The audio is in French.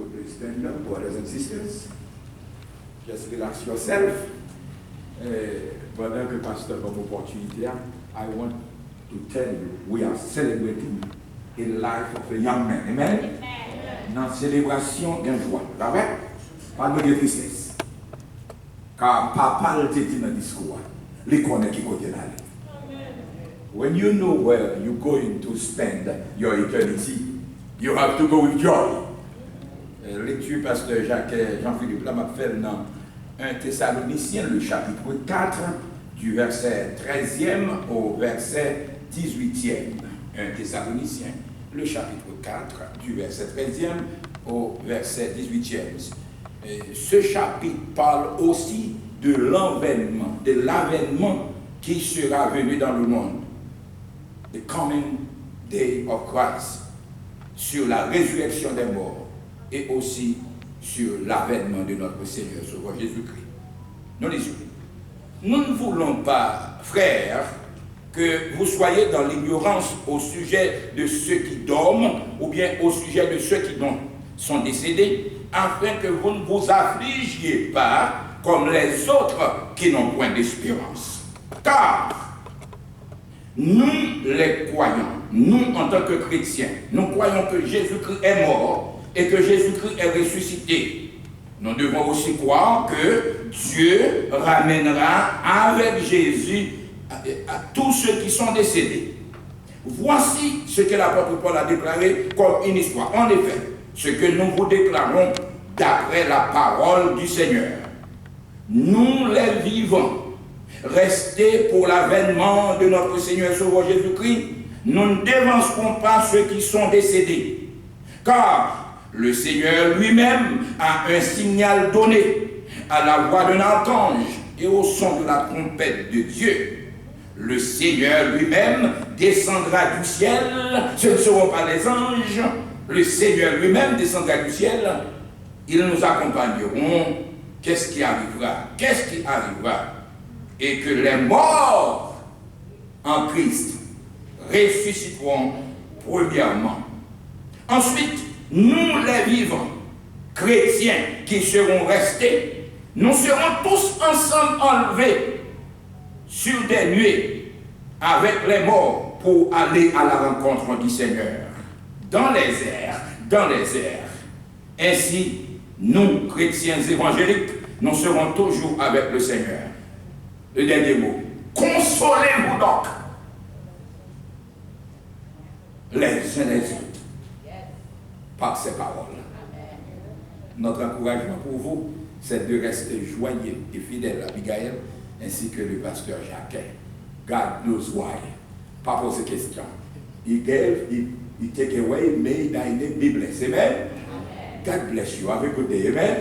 please stand up, brothers and sisters. Just relax yourself. Pendant que pasteur a l'opportunité, I want to tell you, we are celebrating a life of a young man. Amen? Dans la célébration, il y a une joie. D'accord? Pas de tristesse. Car papa le dit dans le discours, les connaît qui côté d'aller. When you know where you're going to spend your eternity, you have to go with joy. Lecture pasteur Jacques Jean-Philippe là m'a fait dans 1 Thessaloniciens, le chapitre 4, du verset 13e au verset 18e. 1 Thessaloniciens, le chapitre 4, du verset 13e au verset 18e. Ce chapitre parle aussi de l'avènement qui sera venu dans le monde. The coming day of Christ. Sur la résurrection des morts et aussi sur l'avènement de notre Seigneur Sauveur Jésus-Christ. Nous lisons. Nous ne voulons pas, frères, que vous soyez dans l'ignorance au sujet de ceux qui dorment ou bien au sujet de ceux qui sont décédés, afin que vous ne vous affligiez pas comme les autres qui n'ont point d'espérance. Car nous, les croyants, nous, en tant que chrétiens, nous croyons que Jésus-Christ est mort et que Jésus-Christ est ressuscité. Nous devons aussi croire que Dieu ramènera avec Jésus à tous ceux qui sont décédés. Voici ce que l'apôtre Paul a déclaré comme une histoire. En effet, ce que nous vous déclarons d'après la parole du Seigneur. Nous, les vivants, restés pour l'avènement de notre Seigneur Sauveur Jésus-Christ, nous ne dévancerons pas ceux qui sont décédés. Car le Seigneur lui-même a un signal donné à la voix d'un archange et au son de la trompette de Dieu. Le Seigneur lui-même descendra du ciel, ce ne seront pas les anges, le Seigneur lui-même descendra du ciel, ils nous accompagneront. Qu'est-ce qui arrivera? Qu'est-ce qui arrivera? Et que les morts en Christ ressusciteront premièrement. Ensuite, nous les vivants, chrétiens qui seront restés, nous serons tous ensemble enlevés sur des nuées avec les morts pour aller à la rencontre du Seigneur. Dans les airs. Ainsi, nous, chrétiens évangéliques, nous serons toujours avec le Seigneur. Le dernier mot. Consolez-vous donc les uns les autres par ces paroles. Notre encouragement pour vous, c'est de rester joyeux et fidèle à Abigail, ainsi que le pasteur Jacques. God knows why. Pas poser question. He gave, he take away, may thy name be blessed. Amen. God bless you. Have a good day. Amen.